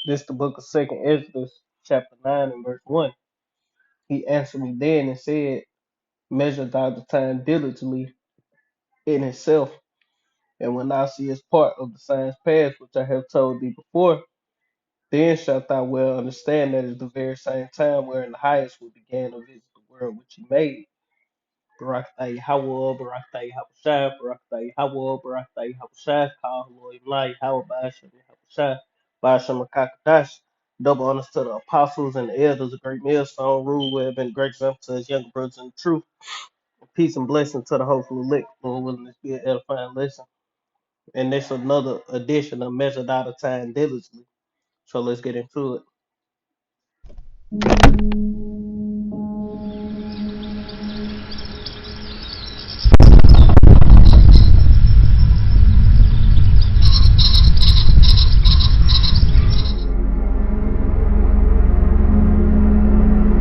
This the book of Second Exodus, chapter 9 and verse 1. He answered me then and said, Measure thou the time diligently in itself, and when thou seest part of the signs past which I have told thee before, then shalt thou well understand that it is the very same time wherein the highest will began to visit the world which he made. Barakatah Yahweh, Barakatah Yahushai, Barakatah Yahweh, Barakatah Yahushai, Kal Lord Lai, Yahweh Basham Yahushai, Basham Makakadash. Double honors to the apostles and the elders, a great millstone rule where have been great example to his younger brothers in the truth. Peace and blessing to the hopeful elect. Lord willing this be an edifying lesson. And this another edition of Measured Out of Time Diligently. So let's get into it.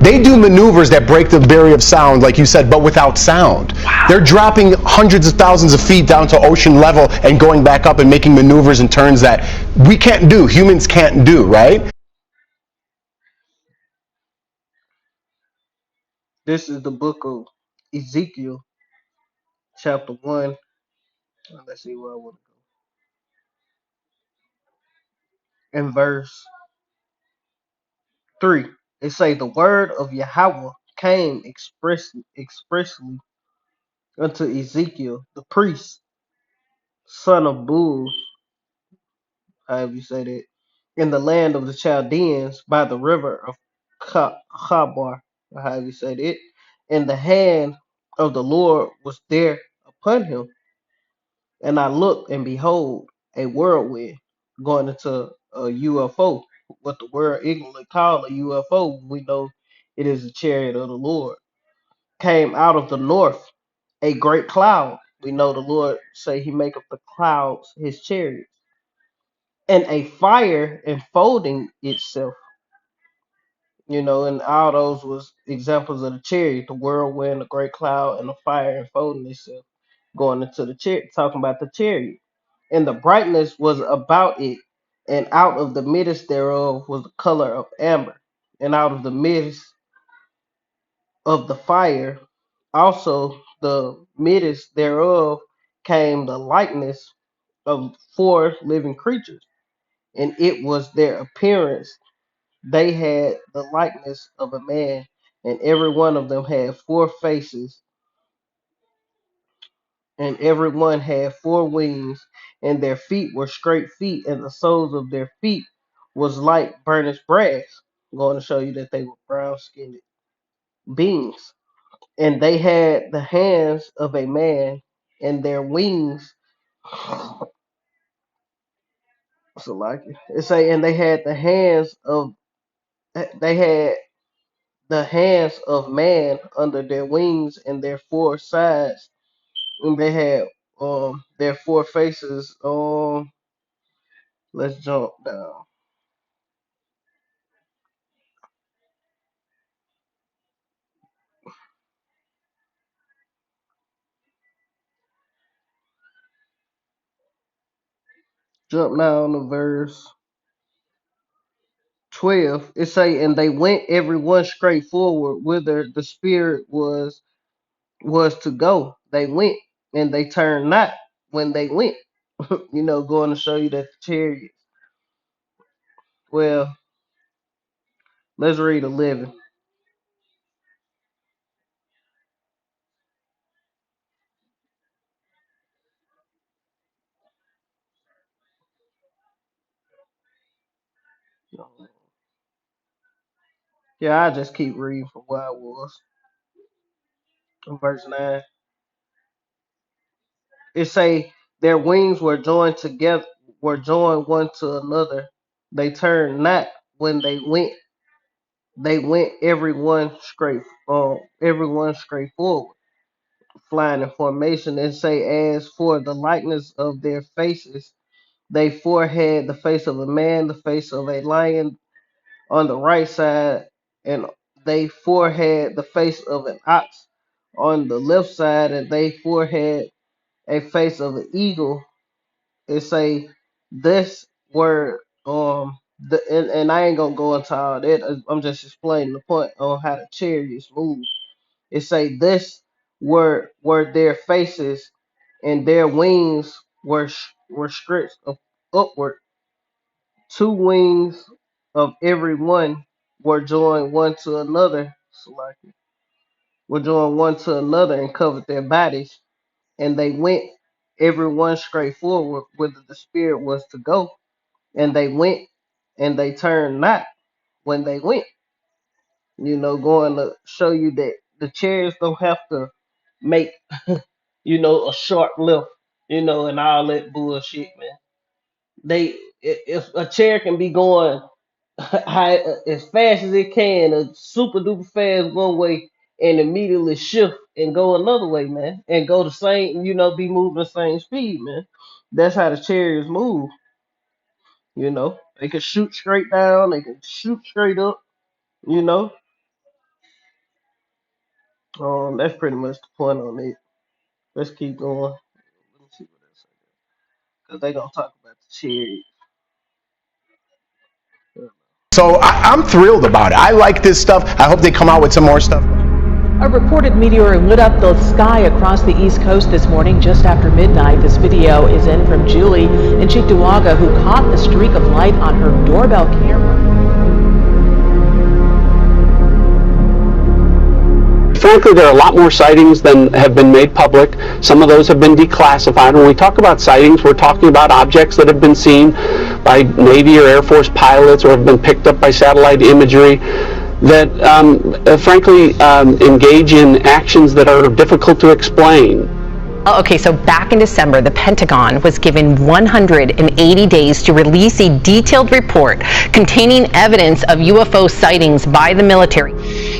They do maneuvers that break the barrier of sound, like you said, but without sound. Wow. They're dropping hundreds of thousands of feet down to ocean level and going back up and making maneuvers and turns that we can't do, humans can't do, right? This is the book of Ezekiel, chapter 1. Let's see where I want to go. In verse 3, it say the word of Yahweh came expressly unto Ezekiel, the priest, son of Buz, however you say that, in the land of the Chaldeans by the river of Chabar, however you say that. And the hand of the Lord was there upon him. And I looked, and behold, a whirlwind going into a UFO. What the world ignorantly call a UFO, we know it is a chariot of the Lord. Came out of the north, a great cloud. We know the Lord say he maketh the clouds his chariot. And a fire enfolding itself. And all those was examples of the chariot, the whirlwind, the great cloud, and the fire enfolding itself, going into the chariot, talking about the chariot. And the brightness was about it, and out of the midst thereof was the color of amber, and out of the midst of the fire, also the midst thereof came the likeness of four living creatures, and it was their appearance. They had the likeness of a man, and every one of them had four faces, and every one had four wings, and their feet were straight feet, and the soles of their feet was like burnished brass. I'm going to show you that they were brown skinned beings. And they had the hands of a man, and their wings. So like it say, and they had the hands of man under their wings and their four sides, and they had their four faces. Let's jump down. Jump now to verse 12. It say, and they went every one straight forward, whither the spirit was to go. They went, and they turned not when they went. Going to show you that the chariot. Well, let's read 11. Yeah, I just keep reading from where I was. In verse 9, it say their wings were joined together, were joined one to another. They turned not when they went. They went everyone straight forward, flying in formation. And say, as for the likeness of their faces, they forehead the face of a man, the face of a lion on the right side, and they forehead the face of an ox on the left side, and they forehead a face of an eagle. It say this word And I ain't gonna go into all that. I'm just explaining the point on how the chariots move. It say this were their faces, and their wings were stretched upward. Two wings of every one were joined one to another. Were joined one to another and covered their bodies, and they went every one straight forward whither the spirit was to go, and they went and they turned not when they went. Going to show you that the chariots don't have to make a sharp left, and all that bullshit, man. If a chair can be going high, as fast as it can, a super duper fast one way, and immediately shift and go another way, man, and go the same, be moving the same speed, man. That's how the chariots move. They can shoot straight down, they can shoot straight up. You know, that's pretty much the point on it. Let's keep going. Let me see what else I got. Because they gonna talk about the chariots. So I'm thrilled about it. I like this stuff. I hope they come out with some more stuff. A reported meteor lit up the sky across the East Coast this morning just after midnight. This video is in from Julie in Cheektowaga, who caught the streak of light on her doorbell camera. Frankly, there are a lot more sightings than have been made public. Some of those have been declassified. When we talk about sightings, we're talking about objects that have been seen by Navy or Air Force pilots or have been picked up by satellite imagery that, frankly, engage in actions that are difficult to explain. Okay, so back in December, the Pentagon was given 180 days to release a detailed report containing evidence of UFO sightings by the military.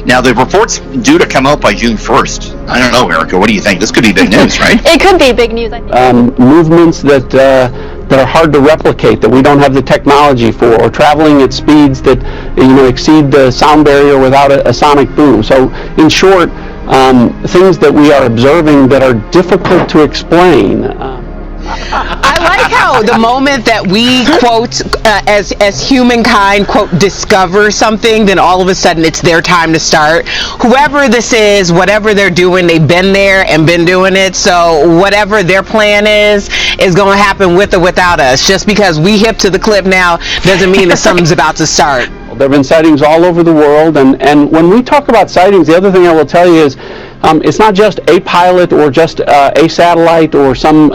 Now, the report's due to come out by June 1st. I don't know, Erica, what do you think? This could be big news, right? It could be big news, I think. Movements that are hard to replicate, that we don't have the technology for, or traveling at speeds that exceed the sound barrier without a sonic boom. So, in short, things that we are observing that are difficult to explain. I like how the moment that we quote as humankind quote discover something, then all of a sudden it's their time to start. Whoever this is, whatever they're doing, they've been there and been doing it. So whatever their plan is going to happen with or without us. Just because we hip to the clip now doesn't mean that something's about to start. There have been sightings all over the world, and when we talk about sightings, the other thing I will tell you is it's not just a pilot or just a satellite or some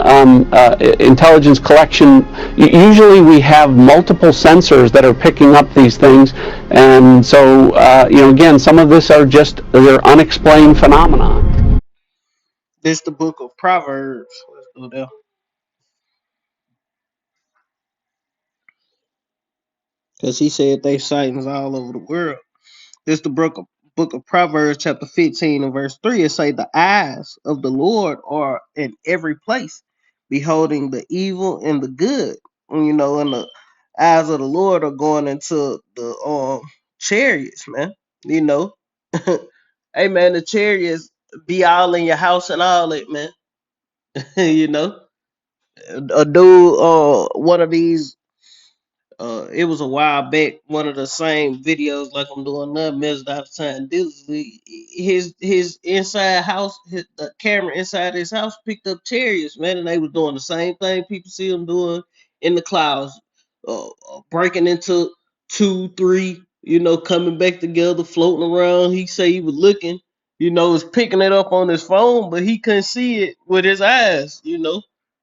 intelligence collection. Usually we have multiple sensors that are picking up these things, and so again, some of this are just they're unexplained phenomena. This the book of Proverbs. Let's go there. Because he said they sightings all over the world. This the book of Proverbs, chapter 15 and verse 3. It say the eyes of the Lord are in every place, beholding the evil and the good. And the eyes of the Lord are going into the chariots, man. You know. Hey man, the chariots be all in your house and all that, man. you know. A dude, one of these it was a while back. One of the same videos like I'm doing now, measured out of time. His inside house, the camera inside his house picked up chariots, man, and they was doing the same thing people see them doing in the clouds, breaking into two, three, coming back together, floating around. He say he was looking, was picking it up on his phone, but he couldn't see it with his eyes,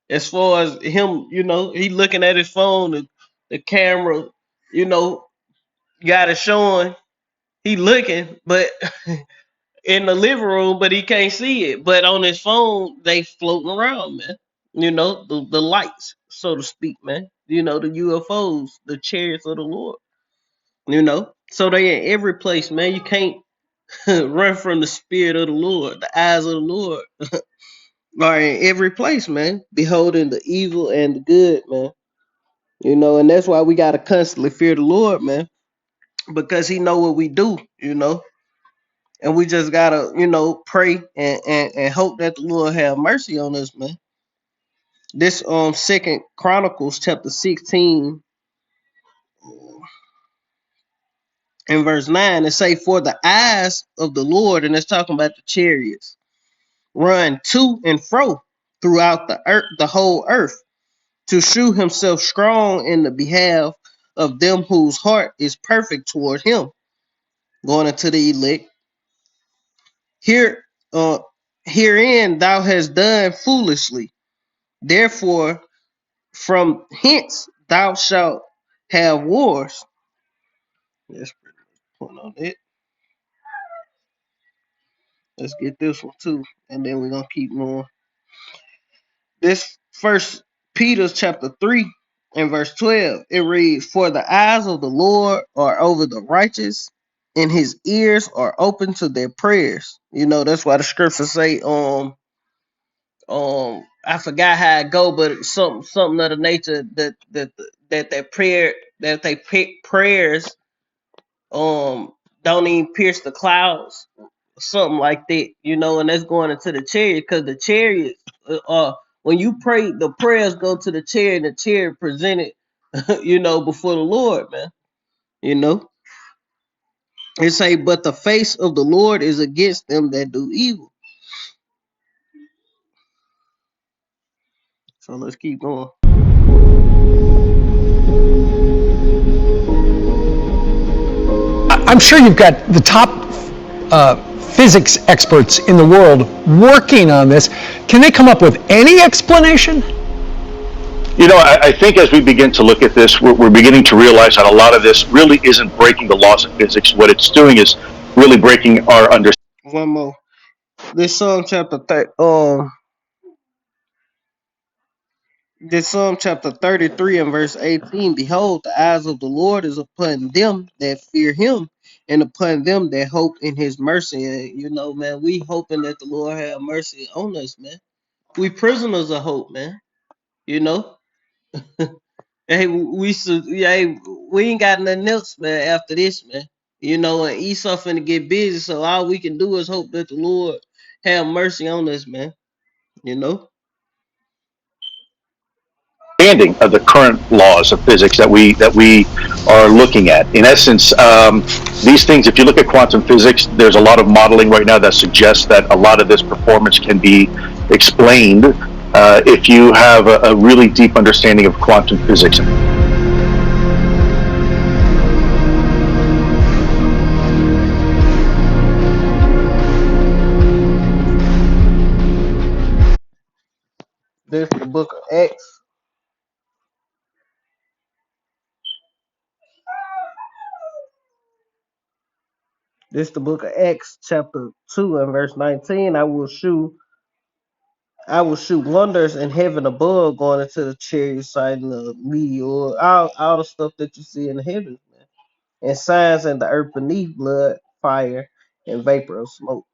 as far as him, he looking at his phone, the camera, you know, got it showing. He looking, but in the living room, but he can't see it. But on his phone, they floating around, man. The lights, so to speak, man. The UFOs, the chariots of the Lord. So they in every place, man. You can't run from the spirit of the Lord. The eyes of the Lord are in every place, man. Beholding the evil and the good, man. And that's why we gotta constantly fear the Lord, man, because He know what we do, and we just gotta, pray and hope that the Lord have mercy on us, man. This Second Chronicles chapter 16 In verse 9, it say, "For the eyes of the Lord," and it's talking about the chariots, "run to and fro throughout the earth, the whole earth, to shew himself strong in the behalf of them whose heart is perfect toward him." Going into the elect. Here, herein thou hast done foolishly. Therefore, from hence thou shalt have wars. Let's put on it. Let's get this one too, and then we're gonna keep going. This first Peter chapter 3 and verse 12, it reads, "For the eyes of the Lord are over the righteous, and his ears are open to their prayers." You know, that's why the scriptures say, I forgot how it go, but something of the nature that prayer that they pick prayers don't even pierce the clouds, something like that, you know, and that's going into the chariot, because the chariot, when you pray, the prayers go to the chariot, and the chariot presented, you know, before the Lord, man. You know, it say, "But the face of the Lord is against them that do evil." So let's keep going. I'm sure you've got the top physics experts in the world working on this. Can they come up with any explanation? You know, I think as we begin to look at this, we're beginning to realize that a lot of this really isn't breaking the laws of physics. What it's doing is really breaking our understanding. One more. This Psalm chapter This Psalm chapter 33 and verse 18, "Behold, the eyes of the Lord is upon them that fear him, and upon them that hope in his mercy." And you know, man, we hoping that the Lord have mercy on us, man. We prisoners of hope, man. You know, hey, we ain't got nothing else, man. After this, man, you know, and Esau finna get busy, so all we can do is hope that the Lord have mercy on us, man. You know. Of the current laws of physics that we are looking at. In essence, these things, if you look at quantum physics, there's a lot of modeling right now that suggests that a lot of this performance can be explained if you have a really deep understanding of quantum physics. This the book of Acts. This the book of Acts, chapter 2 and verse 19. I will shoot wonders in heaven above, going into the chariot side and the meteor, all the stuff that you see in the heavens, man. And signs in the earth beneath, blood, fire, and vapor of smoke.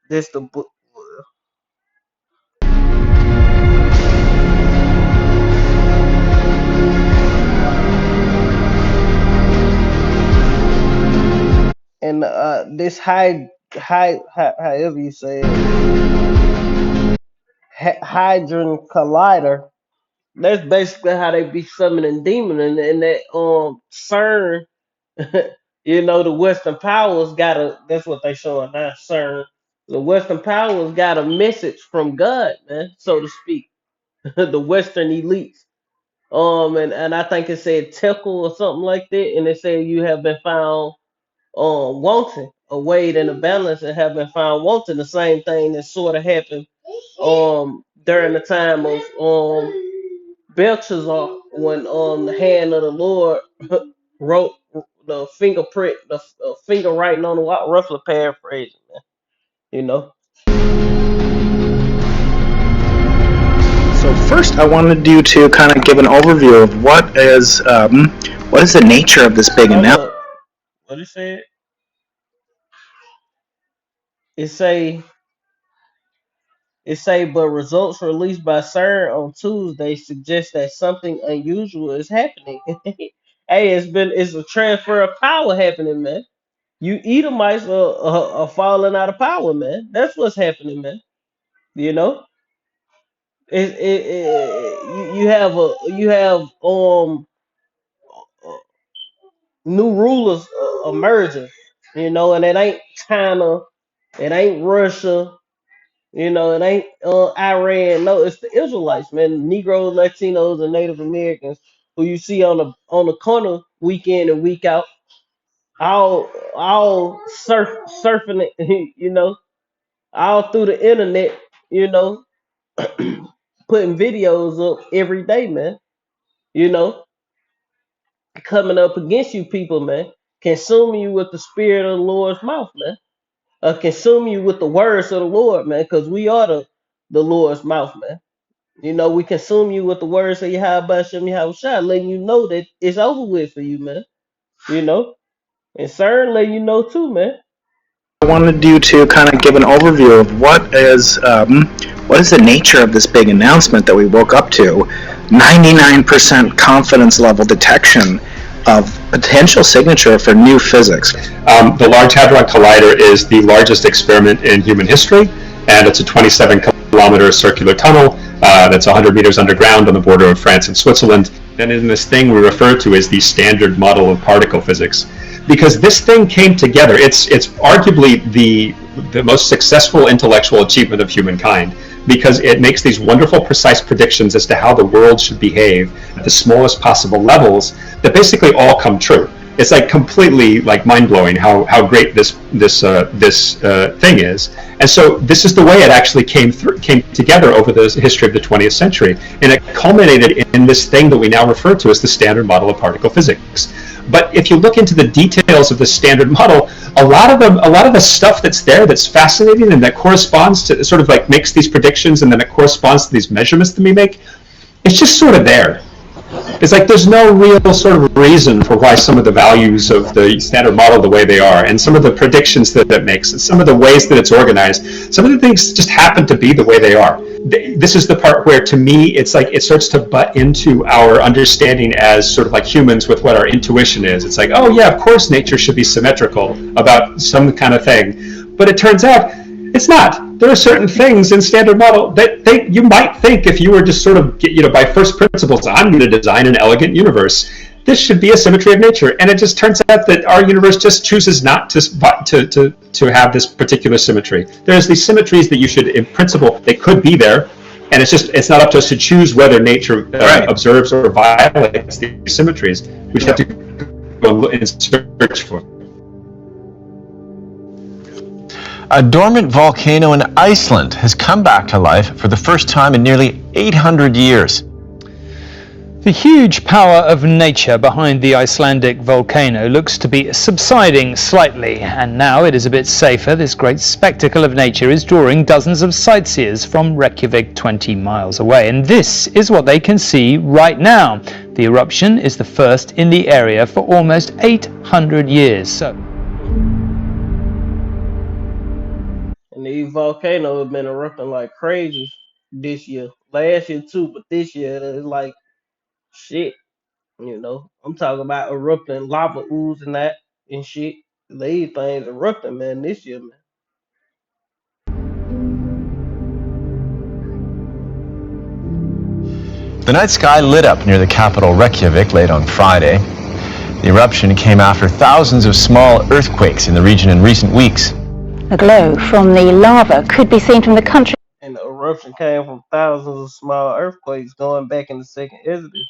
This the book, and this however you say it, Hadron Collider. That's basically how they be summoning demons, and that CERN. You know, the Western powers got a. That's what they showing now. CERN. The Western powers got a message from God, man, so to speak. The Western elites. And I think it said Tekel or something like that, and it said you have been found wanting, or weighed in a balance and have been found wanting. The same thing that sort of happened during the time of Belshazzar, when the hand of the Lord wrote the fingerprint, the finger writing on the wall, roughly paraphrasing, man. You know. So first, I wanted you to kind of give an overview of what is the nature of this big Hold announcement. up. What it said? It say but results released by CERN on Tuesday suggest that something unusual is happening. Hey, it's a transfer of power happening, man. You Edomites are falling out of power, man. That's what's happening, man. You know, you have new rulers emerging. You know, and it ain't China, it ain't Russia. You know, it ain't Iran. No, it's the Israelites, man. Negroes, Latinos, and Native Americans who you see on the corner week in and week out, all surfing it, you know, all through the internet, you know, putting videos up every day, man. You know, coming up against you people, man, consuming you with the spirit of the Lord's mouth, man. Consume you with the words of the Lord, man, because we are the Lord's mouth, man. You know, we consume you with the words of Yahweh Shem Yahweh Shai, letting you know that it's over with for you, man. You know, and CERN letting you know too, man. I wanted you to kind of give an overview of what is the nature of this big announcement that we woke up to. 99% confidence level detection of potential signature for new physics. The Large Hadron Collider is the largest experiment in human history, and it's a 27-kilometer circular tunnel that's 100 meters underground on the border of France and Switzerland. And in this thing we refer to as the Standard Model of Particle Physics, because this thing came together. It's arguably the most successful intellectual achievement of humankind, because it makes these wonderful, precise predictions as to how the world should behave at the smallest possible levels that basically all come true. It's like completely like mind-blowing how great this thing is. And so this is the way it actually came together over the history of the 20th century, and it culminated in this thing that we now refer to as the Standard Model of Particle Physics. But if you look into the details of the Standard Model, a lot of the stuff that's there that's fascinating and that corresponds to, sort of like makes these predictions, and then it corresponds to these measurements that we make, it's just sort of there. It's like there's no real sort of reason for why some of the values of the Standard Model the way they are, and some of the predictions that it makes, and some of the ways that it's organized, some of the things just happen to be the way they are. This is the part where, to me, it's like it starts to butt into our understanding as sort of like humans with what our intuition is. It's like, oh yeah, of course nature should be symmetrical about some kind of thing, but it turns out it's not. There are certain things in Standard Model that you might think, if you were just sort of, by first principles, I'm going to design an elegant universe. This should be a symmetry of nature, and it just turns out that our universe just chooses not to have this particular symmetry. There's these symmetries that you should, in principle, they could be there, and it's not up to us to choose whether nature observes or violates these symmetries. We just have to go and search for them. A dormant volcano in Iceland has come back to life for the first time in nearly 800 years. The huge power of nature behind the Icelandic volcano looks to be subsiding slightly, and now it is a bit safer. This great spectacle of nature is drawing dozens of sightseers from Reykjavik, 20 miles away, and this is what they can see right now. The eruption is the first in the area for almost 800 years. And these volcanoes have been erupting like crazy this year. Last year too, but this year it's like shit. You know, I'm talking about erupting lava ooze and that and shit. These things erupting, man, this year, man. The night sky lit up near the capital Reykjavik late on Friday. The eruption came after thousands of small earthquakes in the region in recent weeks. A glow from the lava could be seen from the country. And the eruption came from thousands of small earthquakes going back in the second Exodus,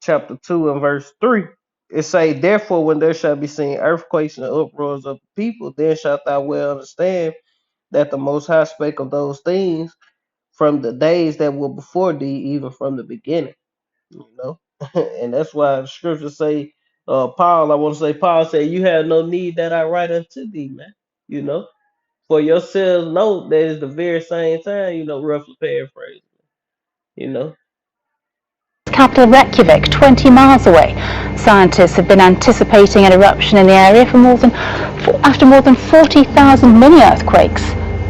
chapter 2 and verse 3. It say, therefore, when there shall be seen earthquakes and uproars of the people, then shalt thou well understand that the Most High spake of those things from the days that were before thee, even from the beginning. You know, and that's why the scriptures say, Paul said, you have no need that I write unto thee, man. You know, for yourselves know that it's the very same time, you know, roughly paraphrasing, you know. Capital Reykjavik, 20 miles away. Scientists have been anticipating an eruption in the area after more than 40,000 mini-earthquakes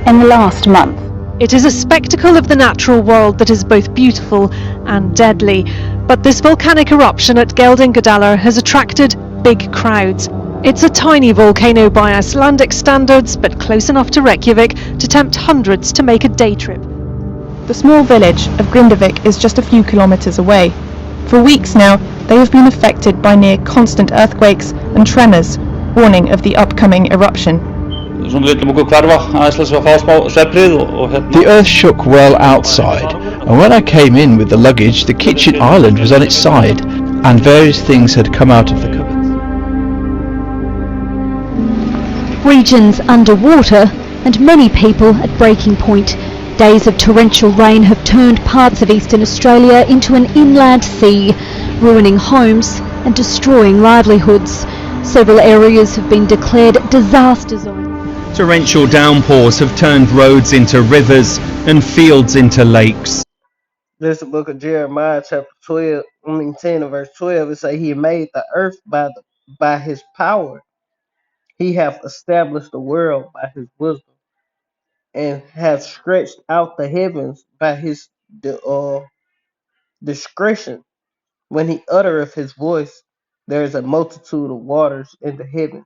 in the last month. It is a spectacle of the natural world that is both beautiful and deadly. But this volcanic eruption at Geldingadalur has attracted big crowds. It's a tiny volcano by Icelandic standards, but close enough to Reykjavik to tempt hundreds to make a day trip. The small village of Grindavik is just a few kilometres away. For weeks now, they have been affected by near constant earthquakes and tremors, warning of the upcoming eruption. The earth shook well outside, and when I came in with the luggage, the kitchen island was on its side, and various things had come out of the cupboards. Regions underwater and many people at breaking point. Days of torrential rain have turned parts of eastern Australia into an inland sea, ruining homes and destroying livelihoods. Several areas have been declared disaster zones. Torrential downpours have turned roads into rivers and fields into lakes. This is the book of Jeremiah, chapter 10 and verse 12. It say, He made the earth by his power. He hath established the world by his wisdom, and hath stretched out the heavens by his discretion. When he uttereth his voice, there is a multitude of waters in the heavens.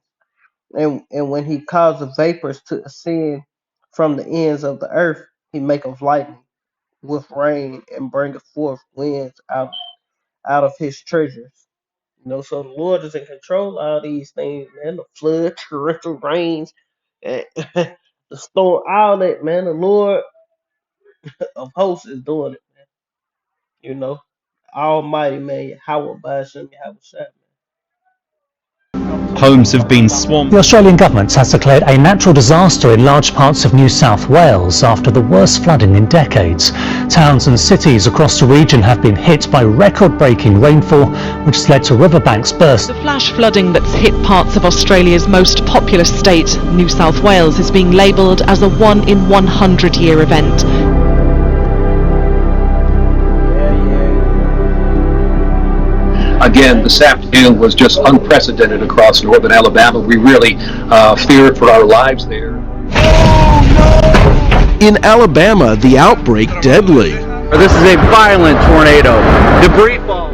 And when he causeth vapors to ascend from the ends of the earth, he maketh lightning with rain, and bringeth forth winds out of his treasures. So the Lord is in control of all these things, man. The flood, torrential rains, and the storm, all that, man. The Lord of hosts is doing it, man. Almighty, man. Yahweh Basham, Yahweh Shai. Homes have been swamped. The Australian government has declared a natural disaster in large parts of New South Wales after the worst flooding in decades. Towns and cities across the region have been hit by record-breaking rainfall, which has led to riverbanks burst. The flash flooding that's hit parts of Australia's most populous state, New South Wales, is being labelled as a 1 in 100 year event. Again, this afternoon was just unprecedented across northern Alabama. We really feared for our lives there. In Alabama, the outbreak deadly. This is a violent tornado. Debris fall.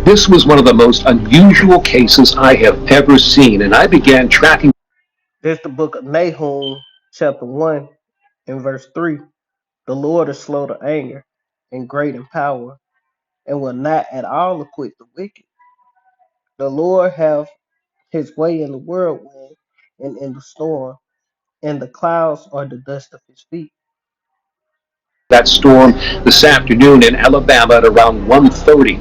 This was one of the most unusual cases I have ever seen, and I began tracking. This is the book of Nahum, chapter 1 and verse 3. The Lord is slow to anger and great in power, and will not at all acquit the wicked. The Lord have his way in the whirlwind and in the storm, and the clouds are the dust of his feet. That storm this afternoon in Alabama at around 1:30,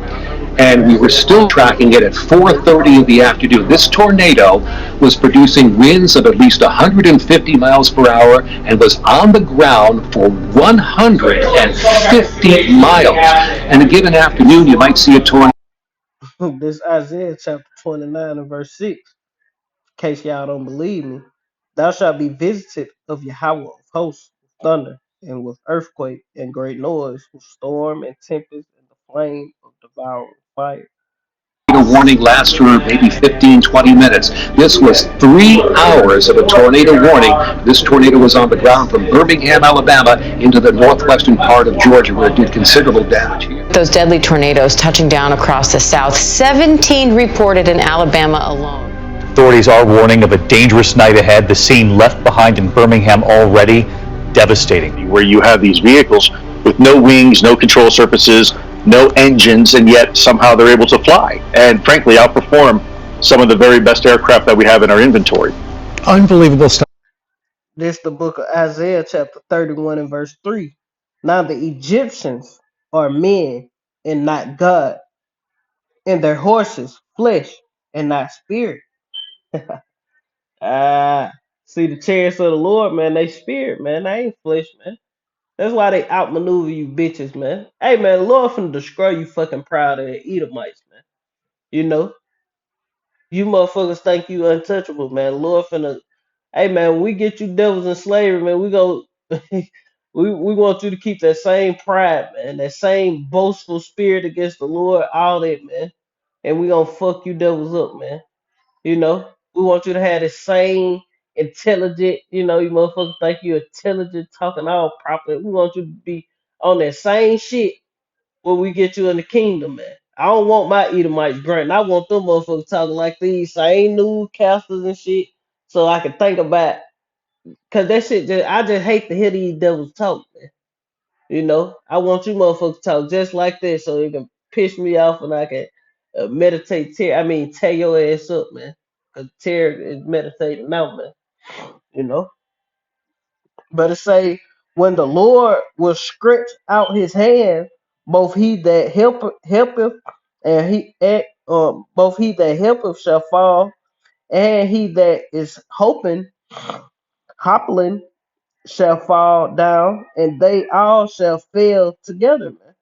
and we were still tracking it at 4:30 in the afternoon. This tornado was producing winds of at least 150 miles per hour and was on the ground for 150 miles. And a given afternoon, you might see a tornado. This Isaiah chapter 29 and verse 6. In case y'all don't believe me. Thou shalt be visited of Yahweh of hosts with thunder and with earthquake and great noise, with storm and tempest and the flame of devouring fire. Warning lasts for maybe 15-20 minutes. This was 3 hours of a tornado warning. This tornado was on the ground from Birmingham, Alabama, into the northwestern part of Georgia, where it did considerable damage. Those deadly tornadoes touching down across the South, 17 reported in Alabama alone. Authorities are warning of a dangerous night ahead. The scene left behind in Birmingham already devastating. Where you have these vehicles with no wings, no control surfaces, no engines, and yet somehow they're able to fly and frankly outperform some of the very best aircraft that we have in our inventory. Unbelievable stuff. This is the book of Isaiah chapter 31 and verse 3. Now the Egyptians are men and not God, and their horses flesh and not spirit. See the chariots of the Lord, man, they spirit, man. They ain't flesh, man. That's why they outmaneuver you bitches, man. Hey, man, the Lord finna destroy you fucking proud of Edomites, man. You motherfuckers think you untouchable, man. The Lord finna, hey, man, when we get you devils in slavery, man, we go, we want you to keep that same pride, man, that same boastful spirit against the Lord, all that, man. And we gonna fuck you devils up, man. We want you to have the same intelligent, you motherfuckers think you're intelligent, talking all proper. We want you to be on that same shit when we get you in the kingdom, man. I don't want my Edomites grunting. I want them motherfuckers talking like these same newscasters and shit, so I can think about. Cause that shit I just hate to hear these devils talk, man. You know, I want you motherfuckers to talk just like this, so it can piss me off and I can meditate. Tear your ass up, man. Cause tear is meditating out, man. You know. But it say when the Lord will stretch out His hand, both he that helpeth, and both he that helpeth shall fall, and he that is hopping shall fall down, and they all shall fail together, man.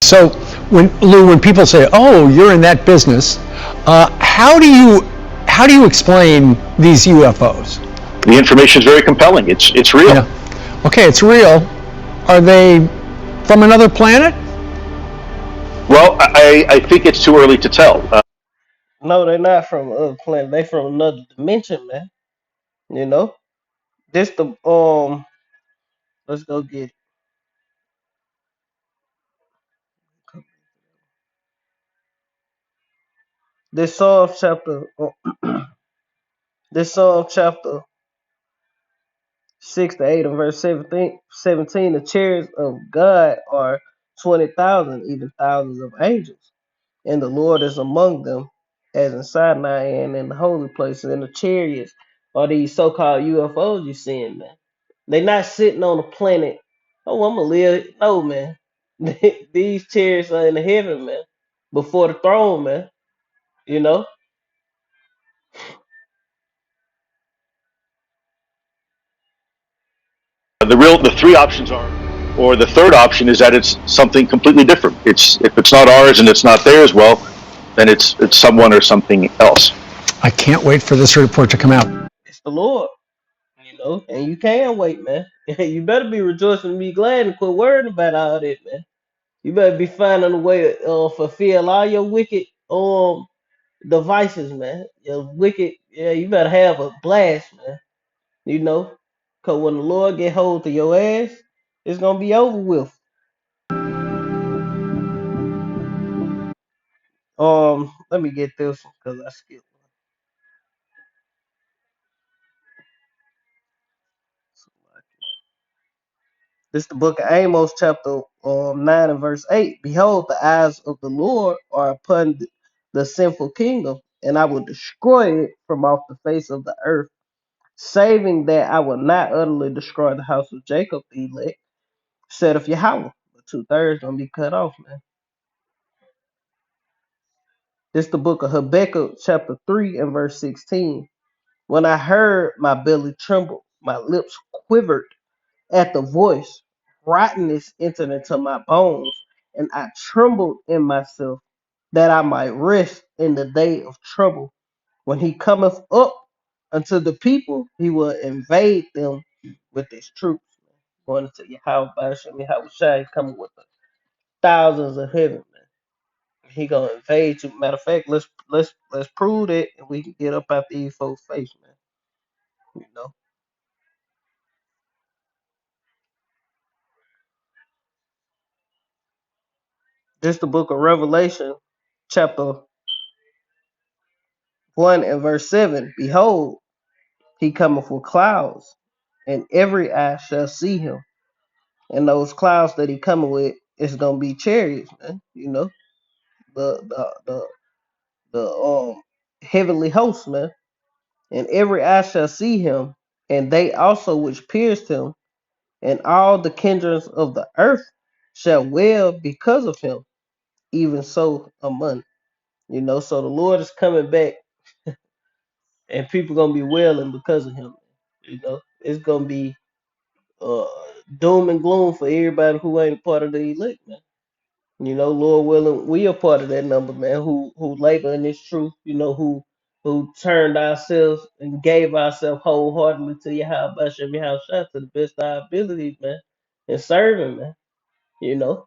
So when people say, "Oh, you're in that business," how do you explain these UFOs? The information is very compelling. It's real. Yeah. Okay, it's real. Are they from another planet? Well, I think it's too early to tell. No, they're not from other planet. They from another dimension, man. You know, this the Let's go get it. This Psalm chapter. This Psalm chapter 6 to 8 and verse 17, the chariots of God are 20,000, even thousands of angels. And the Lord is among them, as in Sinai and in the holy places. And the chariots are these so-called UFOs you seeing, man. They not sitting on a planet. Oh, I'm gonna live. No, man. These chariots are in the heaven, man. Before the throne, man. You know? The three options are, or the third option is that it's something completely different. If it's not ours and it's not theirs, well, then it's someone or something else. I can't wait for this report to come out. It's the Lord. You know, and you can wait, man. You better be rejoicing and be glad and quit worrying about all that, man. You better be finding a way to fulfill all your wicked devices, man. Your wicked, yeah. You better have a blast, man. You know, cause when the Lord get hold of your ass, it's gonna be over with. Let me get this one cause I skipped. This is the book of Amos, chapter 9 and verse 8. Behold, the eyes of the Lord are upon the sinful kingdom, and I will destroy it from off the face of the earth, saving that I will not utterly destroy the house of Jacob, the elect, said of Yahweh. But two-thirds gonna be cut off, man. This is the book of Habakkuk, chapter 3 and verse 16. When I heard, my belly trembled, my lips quivered at the voice, rottenness entered into my bones, and I trembled in myself, that I might rest in the day of trouble. When he cometh up unto the people, he will invade them with his troops. Going into Yahweh Basham, Yahweh Shai, coming with the thousands of heaven, man. He gonna invade you. Matter of fact, let's prove it, and we can get up out these folks' face, man. You know. Just the book of Revelation, chapter 1 and verse 7. Behold, he cometh with clouds, and every eye shall see him. And those clouds that he coming with is gonna be chariots, man. You know, the heavenly host, man. And every eye shall see him, and they also which pierced him, and all the kindreds of the earth shall wail because of him, even so among. You know, so the Lord is coming back, and people gonna be wailing because of him. You know, it's gonna be uh doom and gloom for everybody who ain't part of the elect, man. You know, Lord willing, we are part of that number, man, who labor in this truth, you know, who turned ourselves and gave ourselves wholeheartedly to Yahweh Bashem Yahweh Shai to the best of our abilities, man, and serving, man. You know.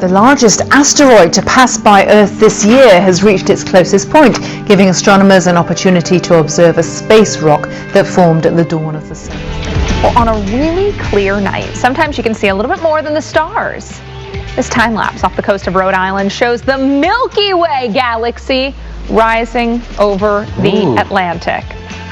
The largest asteroid to pass by Earth this year has reached its closest point, giving astronomers an opportunity to observe a space rock that formed at the dawn of the sun. Well, on a really clear night, sometimes you can see a little bit more than the stars. This time lapse off the coast of Rhode Island shows the Milky Way galaxy rising over the Atlantic.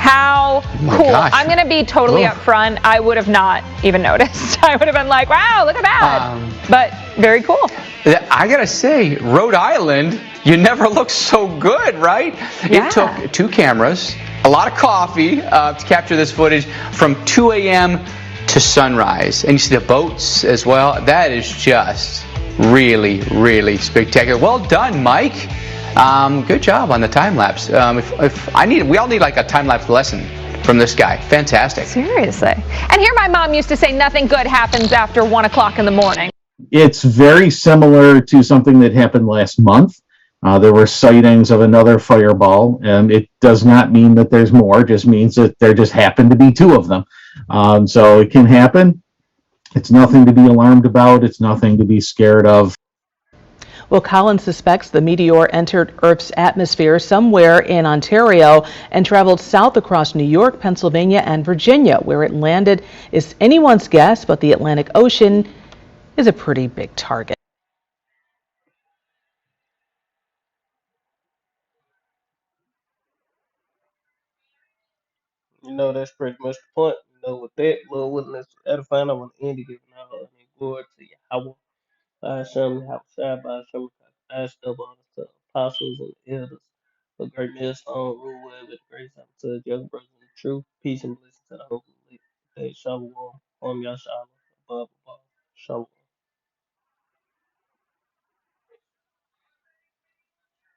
How cool. gosh. I'm going to be totally upfront. I would have not even noticed. I would have been like, wow, look at that. But very cool. I gotta say, Rhode Island, you never look so good, right? Yeah. It took 2 cameras, a lot of coffee to capture this footage from 2 a.m. to sunrise. And you see the boats as well. That is just really, really spectacular. Well done, Mike. Good job on the time lapse. We all need like a time lapse lesson from this guy. Fantastic. Seriously. And here my mom used to say nothing good happens after 1 o'clock in the morning. It's very similar to something that happened last month. There were sightings of another fireball, and it does not mean that there's more. It just means that there just happened to be 2 of them. So it can happen. It's nothing to be alarmed about. It's nothing to be scared of. Well, Collins suspects the meteor entered Earth's atmosphere somewhere in Ontario and traveled south across New York, Pennsylvania, and Virginia. Where it landed is anyone's guess, but the Atlantic Ocean is a pretty big target. That's pretty much the point. With that little witness edifying, I want to end it giving all glory to Yahweh. Hashem, Yahweh by Hashem, I still honor to apostles and elders. A great millstone rule with the grace to the young brothers in truth, peace and blessings to the whole day. Shalom, Yashala, above, Shalom.